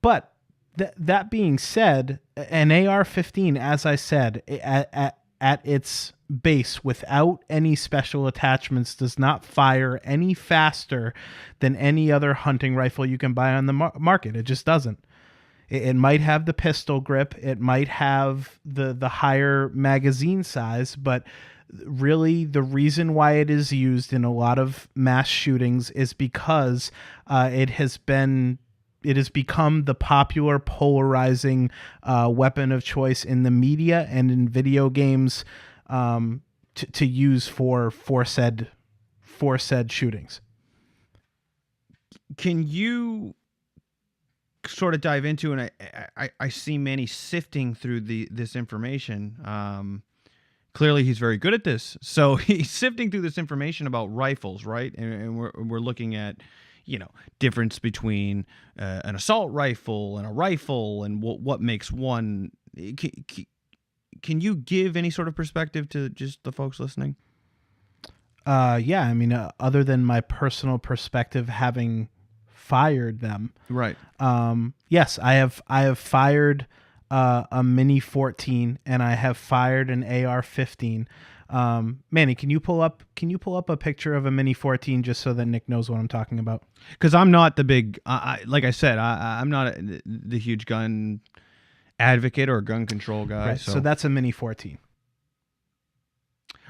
But that being said, an AR-15, as I said, at its base, without any special attachments, does not fire any faster than any other hunting rifle you can buy on the market. It just doesn't. It might have the pistol grip, it might have the higher magazine size, but really the reason why it is used in a lot of mass shootings is because it has become the popular polarizing weapon of choice in the media and in video games, to use for said shootings. Can you sort of dive into, and I see Manny sifting through this information. Clearly he's very good at this. So he's sifting through this information about rifles, right? And we're looking at, difference between an assault rifle and a rifle, and what makes one. Can you give any sort of perspective to just the folks listening? Yeah, I mean, other than my personal perspective, having fired them, right? Yes, I have fired a Mini 14, and I have fired an AR-15. Manny, can you pull up a picture of a Mini 14 just so that Nick knows what I'm talking about? Because I'm not the big, like I said, I'm not the huge gun advocate or gun control guy. Right, so that's a Mini 14.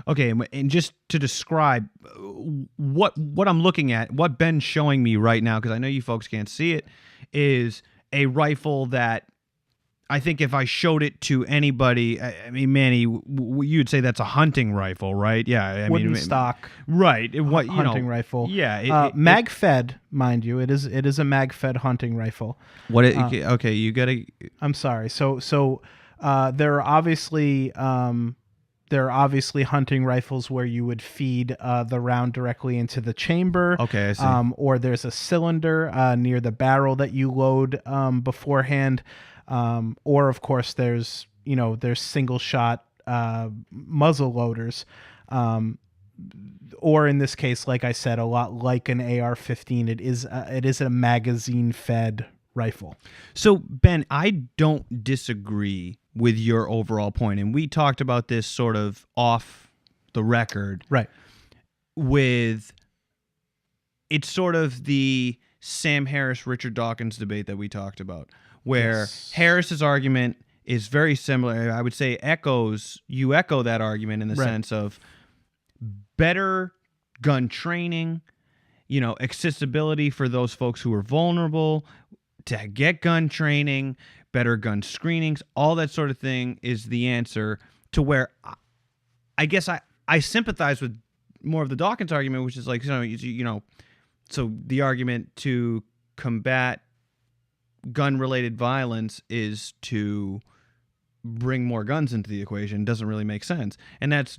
Okay, and just to describe what I'm looking at, what Ben's showing me right now, because I know you folks can't see it, is a rifle that I think if I showed it to anybody, I mean, Manny, you'd say that's a hunting rifle, right? Yeah, I wooden mean, stock, right? Hunting rifle. Yeah, mag fed, mind you. It is a mag fed hunting rifle. What? Okay, you gotta. I'm sorry. So there are obviously hunting rifles where you would feed the round directly into the chamber. Okay, I see. Or there's a cylinder near the barrel that you load beforehand. Or of course there's single shot muzzle loaders. Or in this case, like I said, a lot like an AR-15, it is a magazine fed rifle. So Ben, I don't disagree with your overall point, and we talked about this sort of off the record, right? With it's sort of the Sam Harris, Richard Dawkins debate that we talked about, where yes. Harris's argument is very similar. I would say you echo that argument in the right. sense of better gun training, accessibility for those folks who are vulnerable to get gun training, better gun screenings, all that sort of thing is the answer to where I guess I sympathize with more of the Dawkins argument, which is like, so the argument to combat gun-related violence is to bring more guns into the equation. Doesn't really make sense. And that's,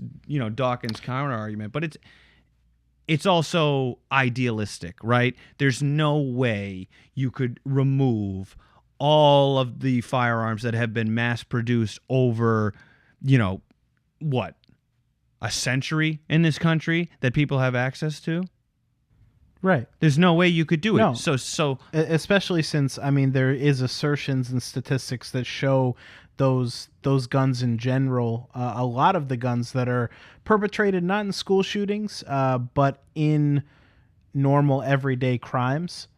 Dawkins' counter argument, but it's also idealistic, right? There's no way you could remove all of the firearms that have been mass produced over, a century in this country that people have access to. Right. There's no way you could do it. No. So especially since, I mean, there is assertions and statistics that show those guns in general, a lot of the guns that are perpetrated not in school shootings, but in normal everyday crimes,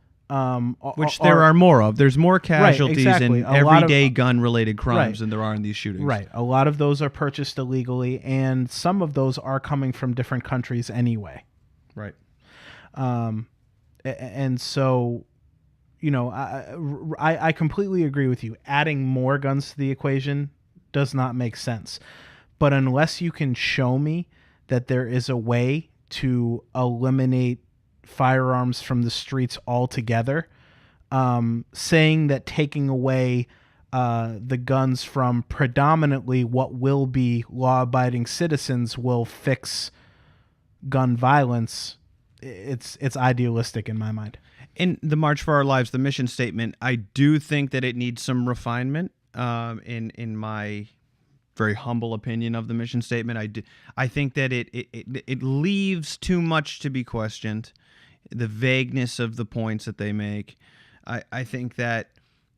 which there are more of. There's more casualties right, exactly. in everyday gun-related crimes than there are in these shootings. Right. A lot of those are purchased illegally, and some of those are coming from different countries anyway. Right. And so, I completely agree with you. Adding more guns to the equation does not make sense. But unless you can show me that there is a way to eliminate firearms from the streets altogether, saying that taking away the guns from predominantly what will be law-abiding citizens will fix gun violence, it's idealistic in my mind. In the March for Our Lives, the mission statement, I do think that it needs some refinement. In my very humble opinion of the mission statement, I think that it leaves too much to be questioned. The vagueness of the points that they make. I think that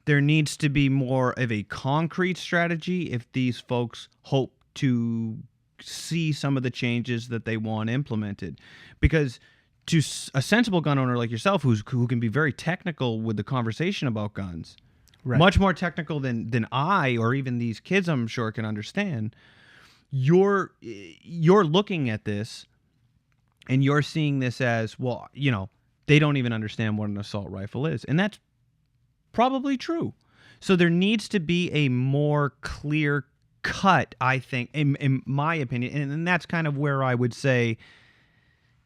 there needs to be more of a concrete strategy if these folks hope to see some of the changes that they want implemented. Because to a sensible gun owner like yourself, who can be very technical with the conversation about guns, right, much more technical than I or even these kids, I'm sure, can understand, you're looking at this and you're seeing this as, well, they don't even understand what an assault rifle is. And that's probably true. So there needs to be a more clear cut, I think, in my opinion. And that's kind of where I would say,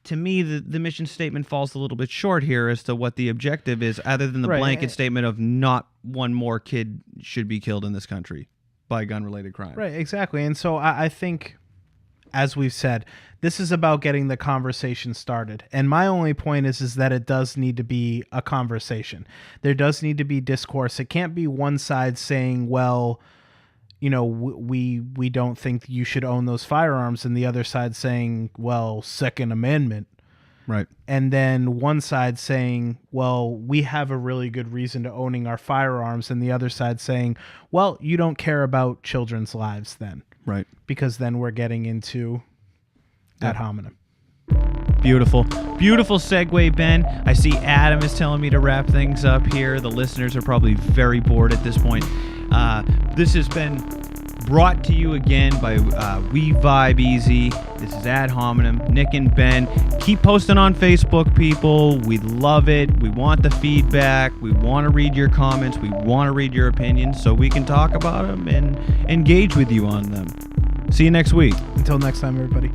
to me, the mission statement falls a little bit short here as to what the objective is, other than the blanket statement of not one more kid should be killed in this country by gun-related crime. Right, exactly. And so I think, as we've said, this is about getting the conversation started. And my only point is that it does need to be a conversation. There does need to be discourse. It can't be one side saying, well, we don't think you should own those firearms, and the other side saying, well, Second Amendment. Right. And then one side saying, well, we have a really good reason to owning our firearms, and the other side saying, well, you don't care about children's lives then. Right. Because then we're getting into ad hominem. Beautiful. Beautiful segue, Ben. I see Adam is telling me to wrap things up here. The listeners are probably very bored at this point. This has been brought to you again by We Vibe Easy. This is Ad Hominem, Nick and Ben. Keep posting on Facebook, people. We love it. We want the feedback. We want to read your comments. We want to read your opinions so we can talk about them and engage with you on them. See you next week. Until next time, everybody.